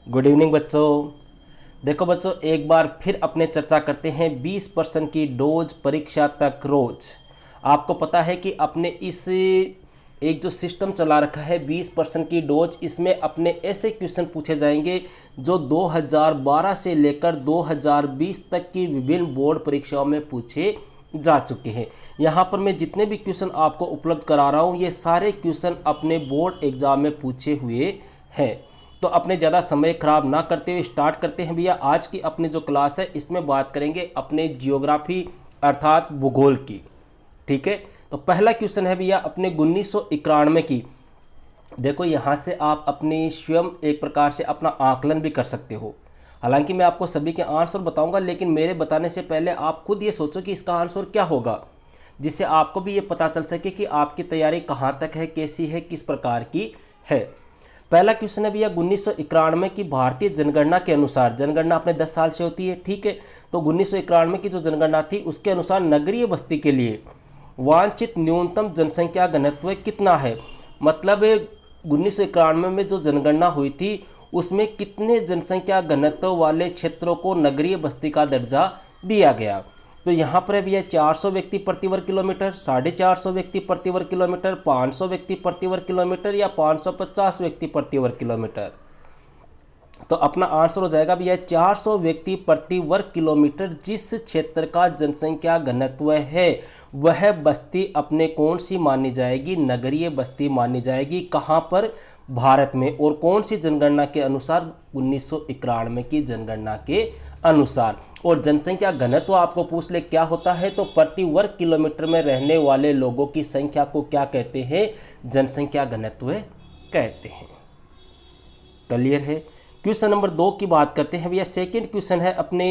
Good evening बच्चों। देखो बच्चों, एक बार फिर अपने चर्चा करते हैं 20% की डोज परीक्षा तक रोज। आपको पता है कि अपने इस एक जो सिस्टम चला रखा है 20% की डोज, इसमें अपने ऐसे क्वेश्चन पूछे जाएंगे जो 2012 से लेकर 2020 तक की विभिन्न बोर्ड परीक्षाओं में पूछे जा चुके हैं। यहाँ पर मैं जितने भी क्वेश्चन आपको उपलब्ध करा रहा हूँ ये सारे क्वेश्चन अपने बोर्ड एग्जाम में पूछे हुए हैं। तो अपने ज़्यादा समय खराब ना करते हुए स्टार्ट करते हैं भैया। आज की अपनी जो क्लास है इसमें बात करेंगे अपने जियोग्राफी अर्थात भूगोल की। ठीक है, तो पहला क्वेश्चन है भैया अपने 1991 की। देखो यहाँ से आप अपनी स्वयं एक प्रकार से अपना आकलन भी कर सकते हो। हालांकि मैं आपको सभी के आंसर बताऊंगा, लेकिन मेरे बताने से पहले आप खुद ये सोचो कि इसका आंसर क्या होगा, जिससे आपको भी ये पता चल सके कि आपकी तैयारी कहाँ तक है, कैसी है, किस प्रकार की है। पहला क्वेश्चन है भैया 1991 की भारतीय जनगणना के अनुसार, जनगणना अपने 10 साल से होती है, ठीक है। तो 1991 की जो जनगणना थी उसके अनुसार नगरीय बस्ती के लिए वांछित न्यूनतम जनसंख्या घनत्व कितना है। मतलब 1991 में जो जनगणना हुई थी उसमें कितने जनसंख्या घनत्व वाले क्षेत्रों को नगरीय बस्ती का दर्जा दिया गया। तो यहाँ पर भैया 400 व्यक्ति प्रति वर्ग किलोमीटर, 450 व्यक्ति प्रति वर्ग किलोमीटर, 500 व्यक्ति प्रति वर्ग किलोमीटर या 550 व्यक्ति प्रति वर्ग किलोमीटर। तो अपना आंसर हो जाएगा भैया 400 व्यक्ति प्रति वर्ग किलोमीटर। जिस क्षेत्र का जनसंख्या घनत्व है वह बस्ती अपने कौन सी मानी जाएगी, नगरीय बस्ती मानी जाएगी। कहाँ पर, भारत में। और कौन सी जनगणना के अनुसार, 1991 की जनगणना के अनुसार। और जनसंख्या घनत्व आपको पूछ ले क्या होता है, तो प्रति वर्ग किलोमीटर में रहने वाले लोगों की संख्या को क्या कहते हैं, जनसंख्या घनत्व कहते हैं। क्लियर है। क्वेश्चन नंबर 2 की बात करते हैं भैया। सेकंड क्वेश्चन है अपने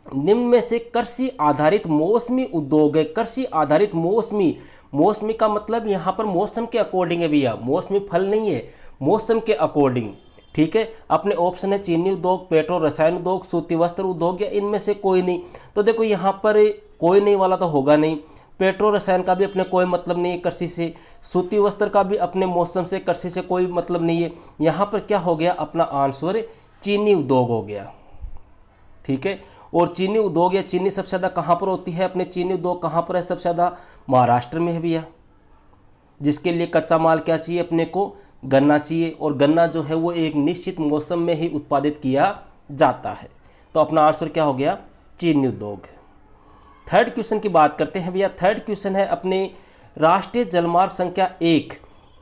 निम्न में से कृषि आधारित मौसमी उद्योग है। कृषि आधारित मौसमी का मतलब यहाँ पर मौसम के अकॉर्डिंग है भैया, मौसमी फल नहीं है, मौसम के अकॉर्डिंग। ठीक है, अपने ऑप्शन है चीनी उद्योग, पेट्रो रसायन उद्योग, सूती वस्त्र उद्योग, या इनमें से कोई नहीं। तो देखो यहाँ पर कोई नहीं वाला तो होगा नहीं। पेट्रो रसायन का भी अपने कोई मतलब नहीं है कृषि से, सूती वस्त्र का भी अपने मौसम से, कृषि से कोई मतलब नहीं है। यहाँ पर क्या हो गया, अपना आंसर चीनी उद्योग हो गया। ठीक है, और चीनी उद्योग या चीनी सबसे ज़्यादा कहाँ पर होती है, अपने चीनी उद्योग कहाँ पर है सबसे ज़्यादा, महाराष्ट्र में है भैया। जिसके लिए कच्चा माल क्या चाहिए अपने को, गन्ना चाहिए। और गन्ना जो है वो एक निश्चित मौसम में ही उत्पादित किया जाता है। तो अपना आंसर क्या हो गया, चीनी उद्योग। थर्ड क्वेश्चन की बात करते हैं भैया। थर्ड क्वेश्चन है अपने राष्ट्रीय जलमार्ग संख्या 1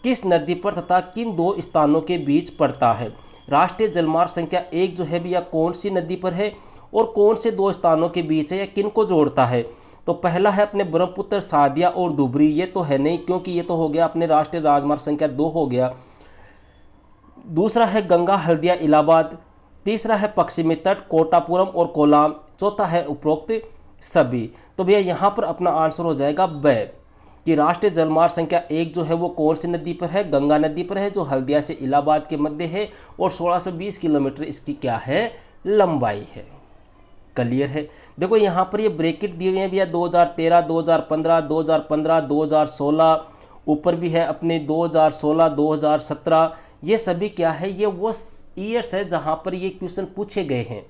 किस नदी पर तथा किन 2 स्थानों के बीच पड़ता है। राष्ट्रीय जलमार्ग संख्या 1 जो है भैया कौन सी नदी पर है और कौन से 2 स्थानों के बीच है या किन को जोड़ता है। तो पहला है अपने ब्रह्मपुत्र सादिया और धुबरी, ये तो है नहीं क्योंकि ये तो हो गया अपने राष्ट्रीय राजमार्ग संख्या 2 हो गया। दूसरा है गंगा हल्दिया इलाहाबाद, तीसरा है पश्चिमी तट कोटापुरम और कोलाम, चौथा है उपरोक्त सभी। तो भैया यहाँ पर अपना आंसर हो जाएगा ब, कि राष्ट्रीय जलमार्ग संख्या 1 जो है वो कौन सी नदी पर है, गंगा नदी पर है, जो हल्दिया से इलाहाबाद के मध्य है और 1620 किलोमीटर इसकी क्या है, लंबाई है। क्लियर है। देखो यहाँ पर ये ब्रैकेट दिए हुए हैं भैया 2013, 2015, 2015, 2016, ऊपर भी है अपने 2016, 2017। ये सभी क्या है, ये वो ईयर्स है जहाँ पर ये क्वेश्चन पूछे गए हैं।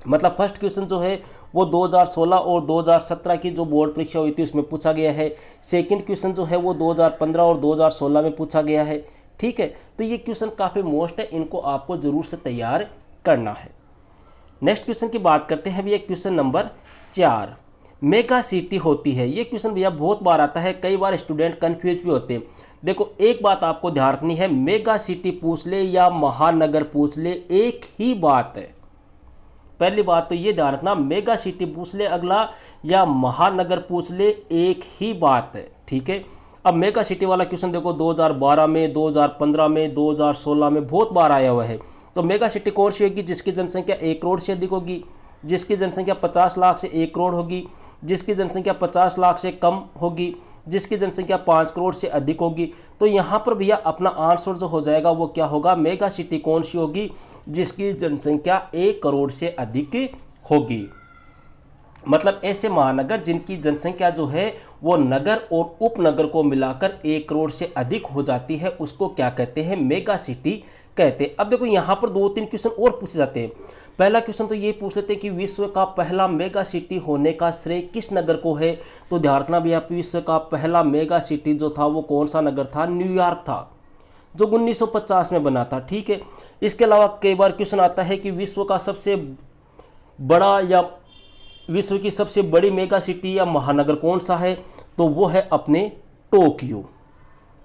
मतलब फर्स्ट क्वेश्चन जो है वो 2016 और 2017 की जो बोर्ड परीक्षा हुई थी उसमें पूछा गया है। सेकंड क्वेश्चन जो है वो 2015 और 2016 में पूछा गया है। ठीक है, तो ये क्वेश्चन काफ़ी मोस्ट है, इनको आपको ज़रूर से तैयार करना है। नेक्स्ट क्वेश्चन की बात करते हैं भैया। क्वेश्चन नंबर 4, मेगा सिटी होती है। ये क्वेश्चन भैया बहुत बार आता है, कई बार स्टूडेंट कन्फ्यूज भी होते हैं। देखो एक बात आपको ध्यान रखनी है, मेगा सिटी पूछ ले या महानगर पूछ ले एक ही बात है। पहली बात तो ये ध्यान रखना, मेगा सिटी पूछ ले अगला या महानगर पूछ ले एक ही बात है। ठीक है, अब मेगा सिटी वाला क्वेश्चन देखो 2012 में, 2015 में, 2016 में बहुत बार आया हुआ है। तो मेगा सिटी कौन सी होगी, जिसकी जनसंख्या 1 करोड़ से अधिक होगी, जिसकी जनसंख्या 50 लाख से 1 करोड़ होगी, जिसकी जनसंख्या 50 लाख से कम होगी, जिसकी जनसंख्या 5 करोड़ से अधिक होगी। तो यहाँ पर भैया अपना आंसर जो हो जाएगा वो क्या होगा, मेगा सिटी कौन सी होगी, जिसकी जनसंख्या 1 करोड़ से अधिक होगी। मतलब ऐसे महानगर जिनकी जनसंख्या जो है वो नगर और उपनगर को मिलाकर 1 करोड़ से अधिक हो जाती है, उसको क्या कहते हैं, मेगा सिटी कहते हैं। अब देखो यहाँ पर 2-3 क्वेश्चन और पूछे जाते हैं। पहला क्वेश्चन तो ये पूछ लेते हैं कि विश्व का पहला मेगा सिटी होने का श्रेय किस नगर को है। तो ध्यान रखना भैया, विश्व का पहला मेगा सिटी जो था वो कौन सा नगर था, न्यूयॉर्क था, जो 1950 में बना था। ठीक है, इसके अलावा कई बार क्वेश्चन आता है कि विश्व का सबसे बड़ा या विश्व की सबसे बड़ी मेगा सिटी या महानगर कौन सा है, तो वो है अपने टोक्यो।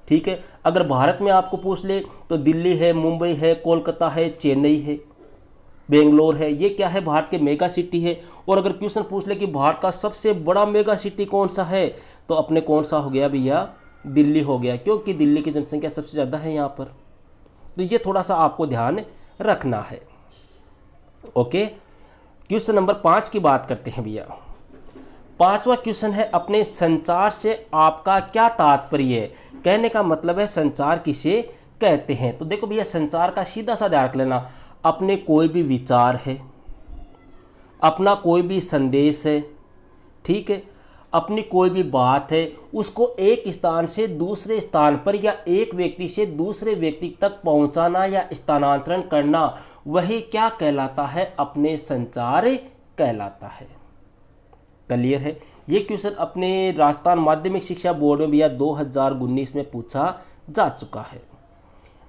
ठीक है, अगर भारत में आपको पूछ ले तो दिल्ली है, मुंबई है, कोलकाता है, चेन्नई है, बेंगलोर है, ये क्या है, भारत के मेगा सिटी है। और अगर क्वेश्चन पूछ ले कि भारत का सबसे बड़ा मेगा सिटी कौन सा है, तो अपने कौन सा हो गया भैया, दिल्ली हो गया, क्योंकि दिल्ली की जनसंख्या सबसे ज़्यादा है यहाँ पर। तो ये थोड़ा सा आपको ध्यान रखना है। ओके, क्वेश्चन नंबर 5 की बात करते हैं भैया। 5वां क्वेश्चन है, अपने संचार से आपका क्या तात्पर्य है। कहने का मतलब है संचार किसे कहते हैं। तो देखो भैया, संचार का सीधा सा ध्यान रख लेना, अपने कोई भी विचार है, अपना कोई भी संदेश है, ठीक है, अपनी कोई भी बात है, उसको एक स्थान से दूसरे स्थान पर या एक व्यक्ति से दूसरे व्यक्ति तक पहुंचाना या स्थानांतरण करना, वही क्या कहलाता है, अपने संचार कहलाता है। क्लियर है। ये क्वेश्चन अपने राजस्थान माध्यमिक शिक्षा बोर्ड में भैया 2019 में पूछा जा चुका है।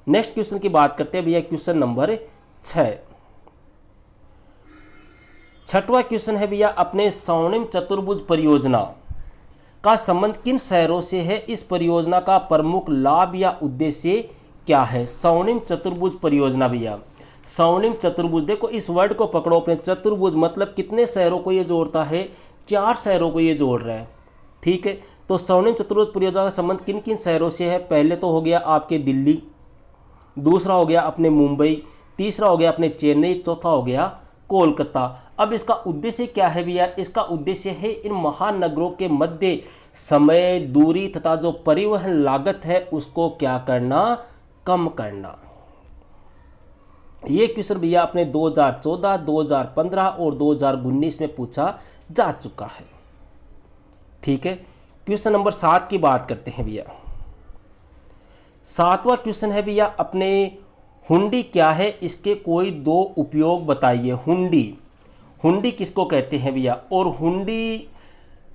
नेक्स्ट क्वेश्चन की बात करते हैं भैया, क्वेश्चन नंबर 6। 6वां क्वेश्चन है भैया, अपने स्वर्णिम चतुर्भुज परियोजना का संबंध किन शहरों से है। इस परियोजना का प्रमुख लाभ या उद्देश्य क्या है। स्वर्णिम चतुर्भुज परियोजना भैया, स्वर्णिम चतुर्भुज, देखो इस वर्ड को पकड़ो अपने, चतुर्भुज मतलब कितने शहरों को ये जोड़ता है, 4 शहरों को ये जोड़ रहा है। ठीक है, तो स्वर्णिम चतुर्भुज परियोजना का संबंध किन किन शहरों से है। पहले तो हो गया आपके दिल्ली, दूसरा हो गया अपने मुंबई, तीसरा हो गया अपने चेन्नई, चौथा हो गया कोलकाता। अब इसका उद्देश्य क्या है भैया, इसका उद्देश्य है इन महानगरों के मध्य समय, दूरी तथा जो परिवहन लागत है उसको क्या करना, कम करना। ये क्वेश्चन भैया अपने 2014, 2015 और 2019 में पूछा जा चुका है। ठीक है, क्वेश्चन नंबर 7 की बात करते हैं भैया। 7वां क्वेश्चन है भैया, अपने हुंडी क्या है, इसके कोई 2 उपयोग बताइए। हुंडी, हुंडी किसको कहते हैं भैया। और हुंडी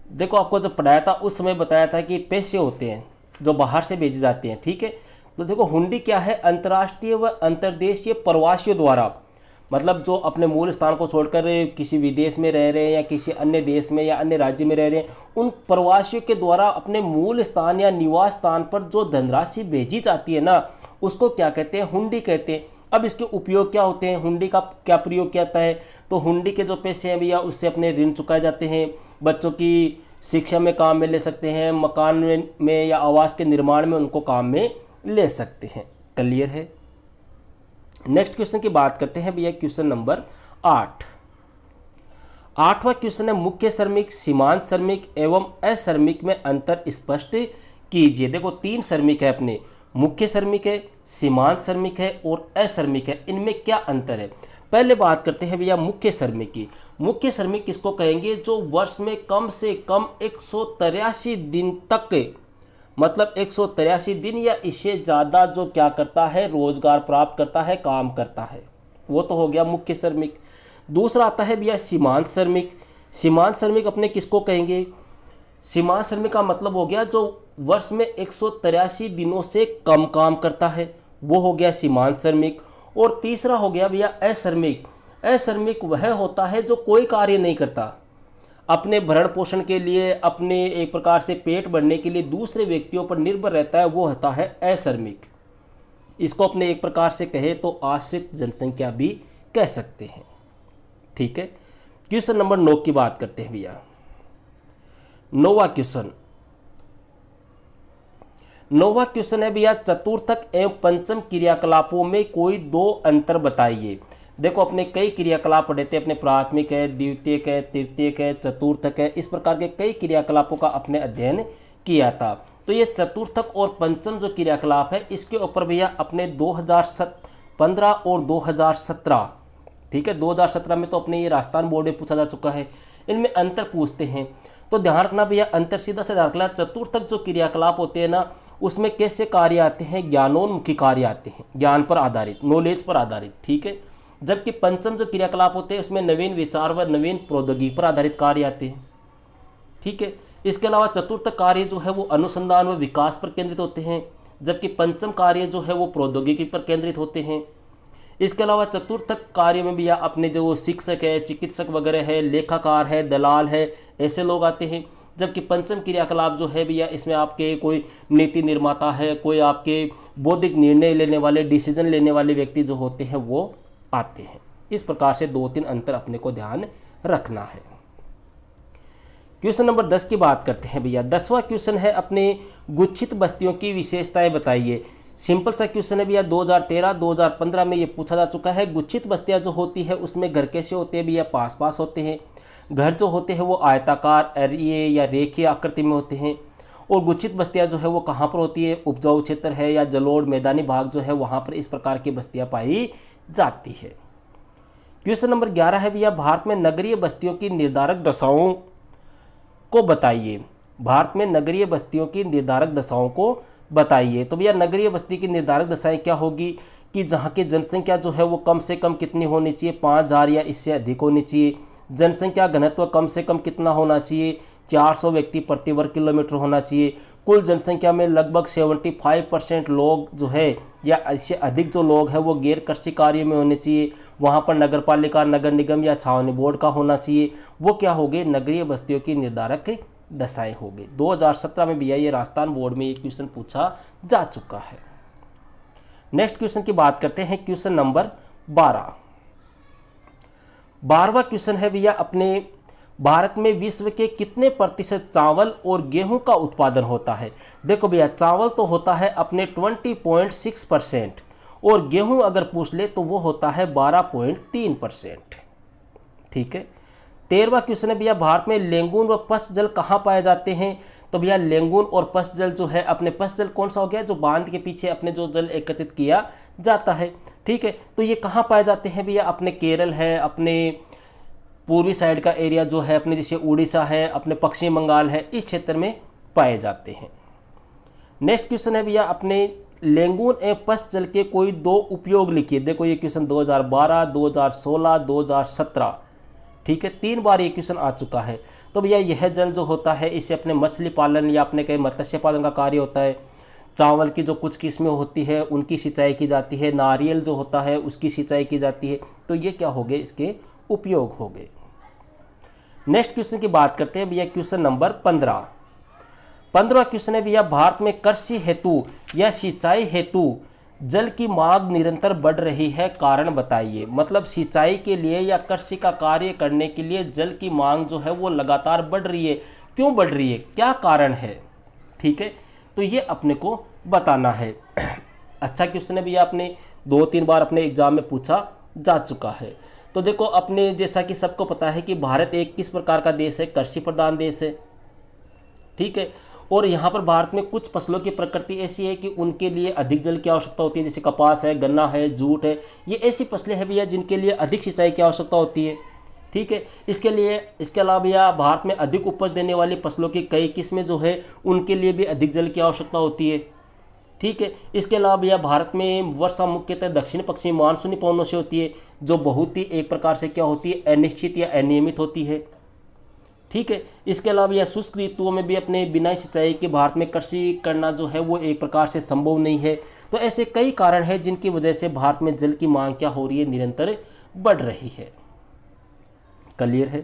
देखो आपको जब पढ़ाया था उस समय बताया था कि पैसे होते हैं जो बाहर से भेजे जाते हैं। ठीक है, तो देखो हुंडी क्या है, अंतर्राष्ट्रीय व अंतर्देशीय प्रवासियों द्वारा, मतलब जो अपने मूल स्थान को छोड़कर किसी विदेश में रह रहे हैं या किसी अन्य देश में या अन्य राज्य में रह रहे हैं, उन प्रवासियों के द्वारा अपने मूल स्थान या निवास स्थान पर जो धनराशि भेजी जाती है ना, उसको क्या कहते हैं, हुंडी कहते हैं। अब इसके उपयोग क्या होते हैं, हुंडी का क्या प्रयोग किया जाता है। तो हुंडी के जो पैसे हैं भैया उससे अपने ऋण चुकाए जाते हैं, बच्चों की शिक्षा में काम में ले सकते हैं, मकान में या आवास के निर्माण में उनको काम में ले सकते हैं। क्लियर है। नेक्स्ट क्वेश्चन की बात करते हैं भैया, क्वेश्चन नंबर 8। 8वां क्वेश्चन है, मुख्य श्रमिक, सीमांत श्रमिक एवं अश्रमिक में अंतर स्पष्ट कीजिए। देखो 3 श्रमिक है अपने, मुख्य श्रमिक है, सीमांत श्रमिक है और अश्रमिक है, इनमें क्या अंतर है। पहले बात करते हैं भैया मुख्य श्रमिक की। मुख्य श्रमिक किसको कहेंगे, जो वर्ष में कम से कम 183 दिन तक, मतलब 183 दिन या इससे ज़्यादा जो क्या करता है, रोजगार प्राप्त करता है, काम करता है, वो तो हो गया मुख्य श्रमिक। दूसरा आता है भैया सीमांत श्रमिक। सीमांत श्रमिक अपने किसको कहेंगे, सीमांत श्रमिक का मतलब हो गया जो वर्ष में 183 दिनों से कम काम करता है, वो हो गया सीमांत श्रमिक। और तीसरा हो गया भैया अश्रमिक। अश्रमिक वह होता है जो कोई कार्य नहीं करता, अपने भरण पोषण के लिए, अपने एक प्रकार से पेट भरने के लिए दूसरे व्यक्तियों पर निर्भर रहता है, वो होता है अश्रमिक। इसको अपने एक प्रकार से कहे तो आश्रित जनसंख्या भी कह सकते हैं। ठीक है, क्वेश्चन नंबर 9 की बात करते हैं भैया। 9वां क्वेश्चन, 9वां क्वेश्चन है भैया, चतुर्थक एवं पंचम क्रियाकलापों में कोई 2 अंतर बताइए। देखो अपने कई क्रियाकलाप पढ़े थे, अपने प्राथमिक है, द्वितीयक है, तृतीयक है, चतुर्थक है, इस प्रकार के कई क्रियाकलापों का अपने अध्ययन किया था। तो ये चतुर्थक और पंचम जो क्रियाकलाप है, इसके ऊपर भैया अपने 2015 और 2017 ठीक है, 2017 में तो अपने ये राजस्थान बोर्ड में पूछा जा चुका है। इनमें अंतर पूछते हैं तो ध्यान रखना भैया, अंतर सीधा से दाखिला चतुर्थक जो क्रियाकलाप होते हैं ना, उसमें कैसे कार्य आते हैं, ज्ञानोन्मुखी कार्य आते हैं, ज्ञान पर आधारित, नॉलेज पर आधारित, ठीक है। जबकि पंचम जो क्रियाकलाप होते हैं उसमें नवीन विचार व नवीन प्रौद्योगिकी पर आधारित कार्य आते हैं, ठीक है। इसके अलावा चतुर्थ कार्य जो है वो अनुसंधान व विकास पर केंद्रित होते हैं, जबकि पंचम कार्य जो है वो प्रौद्योगिकी पर केंद्रित होते हैं। इसके अलावा चतुर्थ कार्य में भी अपने जो शिक्षक है, चिकित्सक वगैरह है, लेखाकार है, दलाल है, ऐसे लोग आते हैं। जबकि पंचम क्रियाकलाप जो है भैया, इसमें आपके कोई नीति निर्माता है, कोई आपके बौद्धिक निर्णय लेने वाले, डिसीजन लेने वाले व्यक्ति जो होते हैं वो आते हैं। इस प्रकार से 2-3 अंतर अपने को ध्यान रखना है। क्वेश्चन नंबर 10 की बात करते हैं भैया। 10वां क्वेश्चन है अपने गुच्छित बस्तियों की विशेषताएं बताइए। सिंपल सा क्वेश्चन है भैया, 2013-2015 में ये पूछा जा चुका है। गुच्छित बस्तियां जो होती है उसमें घर कैसे होते हैं भैया, पास पास होते हैं। घर जो होते हैं वो आयताकार, एरिए या रेखीय आकृति में होते हैं। और गुच्छित बस्तियां जो है वो कहाँ पर होती है, उपजाऊ क्षेत्र है या जलोढ़ मैदानी भाग जो है वहाँ पर इस प्रकार की बस्तियाँ पाई जाती है। क्वेश्चन नंबर 11 है भैया, भारत में नगरीय बस्तियों की निर्धारक दशाओं को बताइए। भारत में नगरीय बस्तियों की निर्धारक दशाओं को बताइए। तो भैया नगरीय बस्ती की निर्धारक दशाएं क्या होगी कि जहाँ की जनसंख्या जो है वो कम से कम कितनी होनी चाहिए, 5000 या इससे अधिक होनी चाहिए। जनसंख्या घनत्व कम से कम कितना होना चाहिए, 400 व्यक्ति प्रति वर्ग किलोमीटर होना चाहिए। कुल जनसंख्या में लगभग 75% लोग जो है या इससे अधिक जो लोग हैं वो गैर कृषि कार्य में होने चाहिए। वहाँ पर नगर पालिका, नगर निगम या छावनी बोर्ड का होना चाहिए। वो क्या हो गए, नगरीय बस्तियों की निर्धारक दशाएं हो गई। 2017 में भी ये राजस्थान बोर्ड में ये क्वेश्चन पूछा जा चुका है। नेक्स्ट क्वेश्चन की बात करते हैं, क्वेश्चन नंबर 12। 12वां क्वेश्चन है भैया, अपने भारत में विश्व के कितने प्रतिशत चावल और गेहूं का उत्पादन होता है। देखो भैया, चावल तो होता है अपने 20.6% और गेहूं अगर पूछ ले तो वो होता है 12.3%, ठीक है। 13वां क्वेश्चन है भैया, भारत में लेंगुन व पश्च जल कहाँ पाए जाते हैं। तो भैया लेंगुन और पश्च जल जो है, अपने पश्च जल कौन सा हो गया, जो बांध के पीछे अपने जो जल एकत्रित किया जाता है, ठीक है। तो ये कहाँ पाए जाते हैं भैया, अपने केरल है, अपने पूर्वी साइड का एरिया जो है अपने जैसे उड़ीसा है, अपने पश्चिम बंगाल है, इस क्षेत्र में पाए जाते हैं। नेक्स्ट क्वेश्चन है भैया, अपने लेंगुन एवं पश्च जल के कोई 2 उपयोग लिखिए। देखो ये क्वेश्चन 2012, 2016, 2017, ठीक है, 3 बार ये क्वेश्चन आ चुका है। तो भैया यह जल जो होता है इससे अपने मछली पालन या अपने कहीं मत्स्य पालन का कार्य होता है। चावल की जो कुछ किस्में होती है उनकी सिंचाई की जाती है, नारियल जो होता है उसकी सिंचाई की जाती है। तो ये क्या हो गए, इसके उपयोग हो गए। नेक्स्ट क्वेश्चन की बात करते हैं भैया, क्वेश्चन नंबर 15। 15वां क्वेश्चन है भैया, भारत में कृषि हेतु या सिंचाई हेतु जल की मांग निरंतर बढ़ रही है, कारण बताइए। मतलब सिंचाई के लिए या कृषि का कार्य करने के लिए जल की मांग जो है वो लगातार बढ़ रही है। क्यों बढ़ रही है, क्या कारण है, ठीक है। तो ये अपने को बताना है। अच्छा क्वेश्चन है भैया, आपने 2-3 बार अपने एग्जाम में पूछा जा चुका है। तो देखो अपने जैसा कि सबको पता है कि भारत एक किस प्रकार का देश है, कृषि प्रधान देश है, ठीक है। और यहाँ पर भारत में कुछ फसलों की प्रकृति ऐसी है कि उनके लिए अधिक जल की आवश्यकता होती है, जैसे कपास है, गन्ना है, जूट है। ये ऐसी फसलें हैं भैया जिनके लिए अधिक सिंचाई की आवश्यकता होती है, ठीक है। इसके अलावा भैया भारत में अधिक उपज देने वाली फसलों की कई किस्में जो है उनके लिए भी अधिक जल की आवश्यकता होती है, ठीक है। इसके अलावा भैया भारत में वर्षा मुख्यतः दक्षिण पश्चिमी मानसूनी पवनों से होती है, जो बहुत ही एक प्रकार से क्या होती है, अनिश्चित या अनियमित होती है, ठीक है। इसके अलावा यह शुष्क ऋतुओं में भी अपने बिना सिंचाई के भारत में कृषि करना जो है वो एक प्रकार से संभव नहीं है। तो ऐसे कई कारण हैं जिनकी वजह से भारत में जल की मांग क्या हो रही है, निरंतर बढ़ रही है। क्लियर है।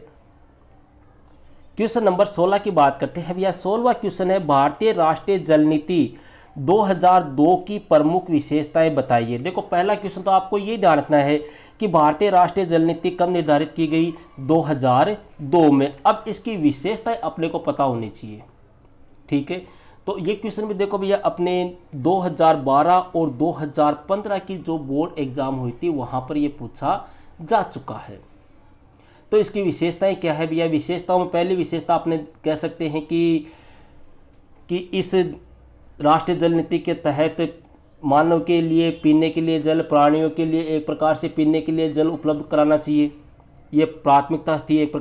क्वेश्चन नंबर 16 की बात करते हैं भैया। 16वां क्वेश्चन है, भारतीय राष्ट्रीय जल नीति 2002 की प्रमुख विशेषताएं बताइए। देखो पहला क्वेश्चन तो आपको ये ध्यान रखना है कि भारतीय राष्ट्रीय जल नीति कब निर्धारित की गई, 2002 में। अब इसकी विशेषताएं अपने को पता होनी चाहिए, ठीक है। तो ये क्वेश्चन भी देखो भैया, अपने 2012 और 2015 की जो बोर्ड एग्जाम हुई थी वहां पर ये पूछा जा चुका है। तो इसकी विशेषताएं क्या है भैया। विशेषताओं में पहली विशेषता आपने कह सकते हैं कि इस राष्ट्रीय जल नीति के तहत मानव के लिए पीने के लिए जल, प्राणियों के लिए एक प्रकार से पीने के लिए जल उपलब्ध कराना चाहिए, ये प्राथमिकता थी एक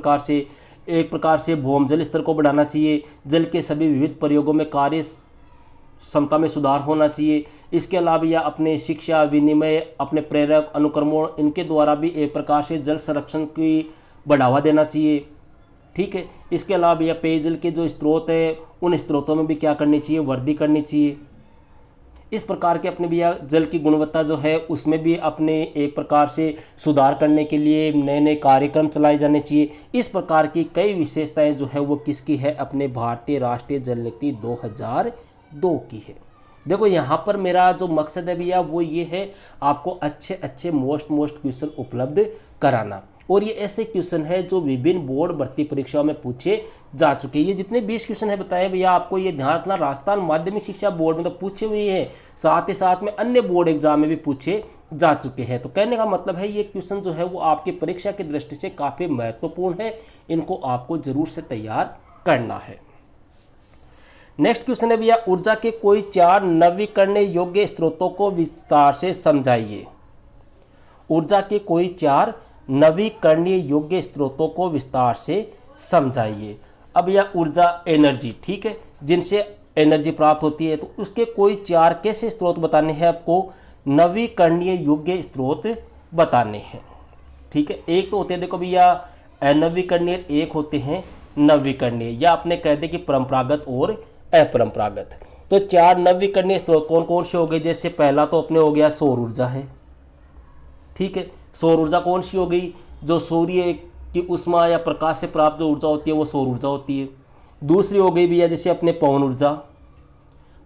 प्रकार से भौम जल स्तर को बढ़ाना चाहिए, जल के सभी विविध प्रयोगों में कार्य क्षमता में सुधार होना चाहिए। इसके अलावा यह अपने शिक्षा, विनिमय, अपने प्रेरक अनुक्रमण, इनके द्वारा भी एक प्रकार से जल संरक्षण की बढ़ावा देना चाहिए। ठीक है, इसके अलावा यह पेयजल के जो स्रोत है उन स्रोतों में भी क्या करनी चाहिए, वृद्धि करनी चाहिए। इस प्रकार के अपने भैया जल की गुणवत्ता जो है उसमें भी अपने एक प्रकार से सुधार करने के लिए नए नए कार्यक्रम चलाए जाने चाहिए। इस प्रकार की कई विशेषताएं जो है वो किसकी है, अपने भारतीय राष्ट्रीय जल नीति 2002 की है। देखो यहाँ पर मेरा जो मकसद है भैया वो ये है आपको अच्छे अच्छे मोस्ट क्वेश्चन उपलब्ध कराना, और ये ऐसे क्वेश्चन है जो विभिन्न बोर्ड भर्ती परीक्षाओं में पूछे जा चुके हैं। ये जितने 20 क्वेश्चन है बताए भैया आपको, ये ध्यान रखना राजस्थान माध्यमिक शिक्षा बोर्ड में तो पूछे हुए हैं, साथ ही साथ में अन्य बोर्ड एग्जाम में भी पूछे जा चुके हैं। तो कहने का मतलब है ये क्वेश्चन जो है वो आपकी परीक्षा की दृष्टि से काफ़ी महत्वपूर्ण है, इनको आपको जरूर से तैयार करना है। नेक्स्ट क्वेश्चन है भैया, ऊर्जा के कोई 4 नवीकरणीय योग्य स्रोतों को विस्तार से समझाइए। ऊर्जा के कोई 4 नवीकरणीय योग्य स्रोतों को विस्तार से समझाइए। अब यह ऊर्जा एनर्जी, ठीक है, जिनसे एनर्जी प्राप्त होती है, तो उसके कोई 4 कैसे स्रोत बताने हैं आपको, नवीकरणीय योग्य स्रोत बताने हैं। ठीक है, एक तो होते हैं देखो भैया अनवीकरणीय, एक होते हैं नवीकरणीय, या अपने कहते कि परंपरागत और अपरंपरागत। तो 4 नवीकरणीय स्रोत कौन कौन से हो गए, जैसे पहला तो अपने हो गया सौर ऊर्जा है। ठीक है, सौर ऊर्जा कौन सी हो गई, जो सूर्य की उष्मा या प्रकाश से प्राप्त जो ऊर्जा होती है वो सौर ऊर्जा होती है। दूसरी हो गई भैया जैसे अपने पवन ऊर्जा,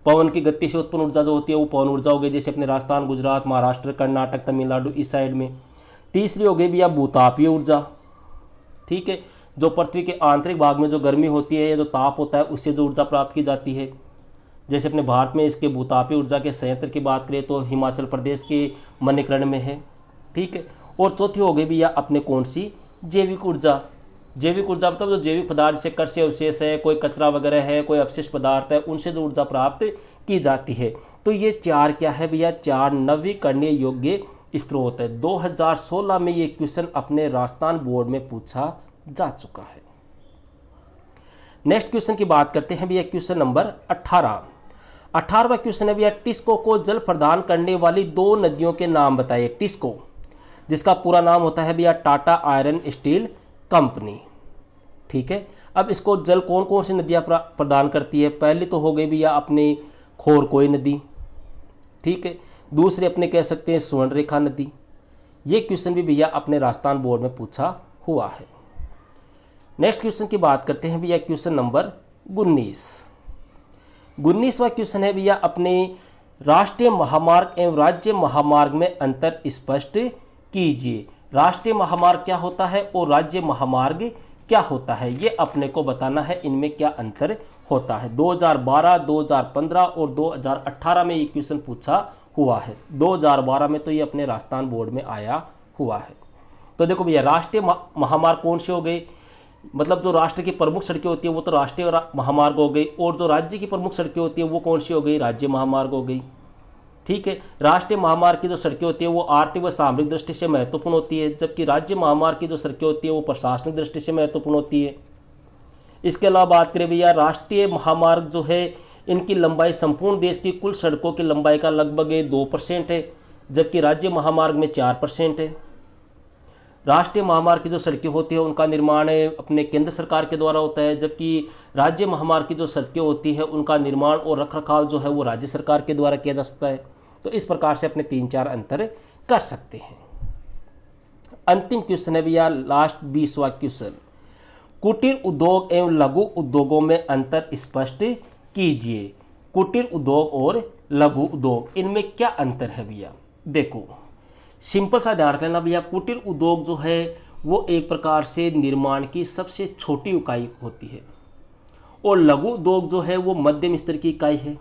पवन की गति से उत्पन्न ऊर्जा जो होती है वो पवन ऊर्जा हो गई, जैसे अपने राजस्थान, गुजरात, महाराष्ट्र, कर्नाटक, तमिलनाडु इस साइड में। तीसरी हो गई भैया भूतापीय ऊर्जा। ठीक है, जो पृथ्वी के आंतरिक भाग में जो गर्मी होती है या जो ताप होता है उससे जो ऊर्जा प्राप्त की जाती है, जैसे अपने भारत में इसके भूतापीय ऊर्जा के संयंत्र की बात करें तो हिमाचल प्रदेश के मणिकर्ण में है। ठीक है, और चौथी हो गई भैया अपने कौन सी, जैविक ऊर्जा। जैविक ऊर्जा मतलब जो जैविक पदार्थ जैसे कृषि अवशेष है, कोई कचरा वगैरह है, कोई अपशिष्ट पदार्थ है, उनसे जो ऊर्जा प्राप्त की जाती है। तो ये 4 क्या है भैया, 4 नवीकरणीय योग्य स्रोत है। 2016 में ये क्वेश्चन अपने राजस्थान बोर्ड में पूछा जा चुका है। नेक्स्ट क्वेश्चन की बात करते हैं भैया, क्वेश्चन नंबर 18वां क्वेश्चन है भैया, टिस्को को जल प्रदान करने वाली 2 नदियों के नाम बताइए। टिस्को जिसका पूरा नाम होता है भैया टाटा आयरन स्टील कंपनी। ठीक है, अब इसको जल कौन कौन सी नदियाँ प्रदान करती है, पहली तो हो गई भैया अपनी खोरकोई नदी। ठीक है, दूसरी अपने कह सकते हैं स्वर्णरेखा नदी। ये क्वेश्चन भी भैया अपने राजस्थान बोर्ड में पूछा हुआ है। नेक्स्ट क्वेश्चन की बात करते हैं भैया, क्वेश्चन नंबर 19वां क्वेश्चन है भैया, अपने राष्ट्रीय महामार्ग एवं राज्य महामार्ग में अंतर स्पष्ट कीजिए। राष्ट्रीय महामार्ग क्या होता है और राज्य महामार्ग क्या होता है, ये अपने को बताना है, इनमें क्या अंतर होता है। 2012, 2015 और 2018 में ये क्वेश्चन पूछा हुआ है। 2012 में तो ये अपने राजस्थान बोर्ड में आया हुआ है। तो देखो भैया राष्ट्रीय महामार्ग कौन से हो गए, मतलब जो राष्ट्र की प्रमुख सड़कें होती है वो तो राष्ट्रीय महामार्ग हो गई, और जो राज्य की प्रमुख सड़कें होती है वो कौन सी हो गई, राज्य महामार्ग हो गई। ठीक है, राष्ट्रीय महामार्ग की जो सड़कें होती है वो आर्थिक व सामरिक दृष्टि से महत्वपूर्ण होती है, जबकि राज्य महामार्ग की जो सड़कें होती है वो प्रशासनिक दृष्टि से महत्वपूर्ण होती है। इसके अलावा बात करें भैया, राष्ट्रीय महामार्ग जो है इनकी लंबाई संपूर्ण देश की कुल सड़कों की लंबाई का लगभग 2% है, जबकि राज्य महामार्ग में 4% है। राष्ट्रीय महामार्ग की जो सड़कें होती है उनका निर्माण अपने केंद्र सरकार के द्वारा होता है, जबकि राज्य महामार्ग की जो सड़कें होती है उनका निर्माण और रखरखाव जो है वो राज्य सरकार के द्वारा किया जा सकता है। तो इस प्रकार से अपने 3-4 अंतर कर सकते हैं। अंतिम क्वेश्चन है भैया लास्ट 20वां क्वेश्चन, कुटीर उद्योग एवं लघु उद्योगों में अंतर स्पष्ट कीजिए। कुटीर उद्योग और लघु उद्योग इनमें क्या अंतर है भैया, देखो सिंपल सा ध्यान रख लेना भैया, कुटीर उद्योग जो है वो एक प्रकार से निर्माण की सबसे छोटी इकाई होती है, और लघु उद्योग जो है वो मध्यम स्तर की इकाई है।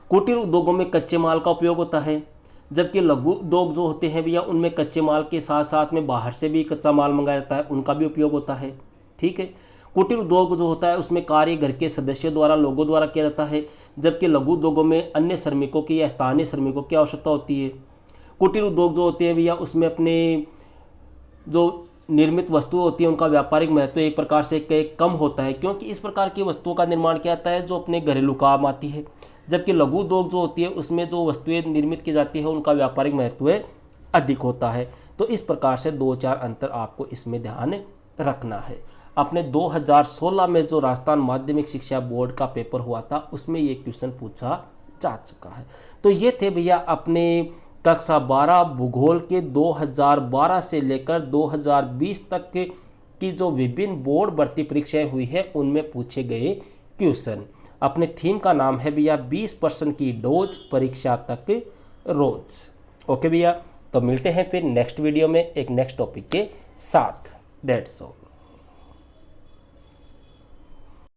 कुटीर उद्योगों में कच्चे माल का उपयोग होता है, जबकि लघु उद्योग जो होते हैं भैया उनमें कच्चे माल के साथ साथ में बाहर से भी कच्चा माल मंगाया जाता है, उनका भी उपयोग होता है। ठीक है, कुटीर उद्योग जो होता है उसमें कार्य घर के सदस्यों द्वारा, लोगों द्वारा किया जाता है, जबकि लघु उद्योगों में अन्य श्रमिकों की या स्थानीय श्रमिकों की आवश्यकता होती है। कुटीर उद्योग जो होते हैं भैया उसमें अपने जो निर्मित वस्तुएं होती हैं उनका व्यापारिक महत्व एक प्रकार से कम होता है, क्योंकि इस प्रकार की वस्तुओं का निर्माण किया जाता है जो अपने घरेलू काम आती है। जबकि लघु उद्योग जो होती है उसमें जो वस्तुएं निर्मित की जाती है उनका व्यापारिक महत्व अधिक होता है। तो इस प्रकार से 2-4 अंतर आपको इसमें ध्यान रखना है। अपने 2016 में जो राजस्थान माध्यमिक शिक्षा बोर्ड का पेपर हुआ था उसमें ये क्वेश्चन पूछा जा चुका है। तो ये थे भैया अपने कक्षा 12 भूगोल के 2012 से लेकर 2020 तक की जो विभिन्न बोर्ड भर्ती परीक्षाएं हुई है उनमें पूछे गए क्वेश्चन। अपने थीम का नाम है भैया 20% की डोज परीक्षा तक रोज। ओके भैया, तो मिलते हैं फिर नेक्स्ट वीडियो में एक नेक्स्ट टॉपिक के साथ। That's all.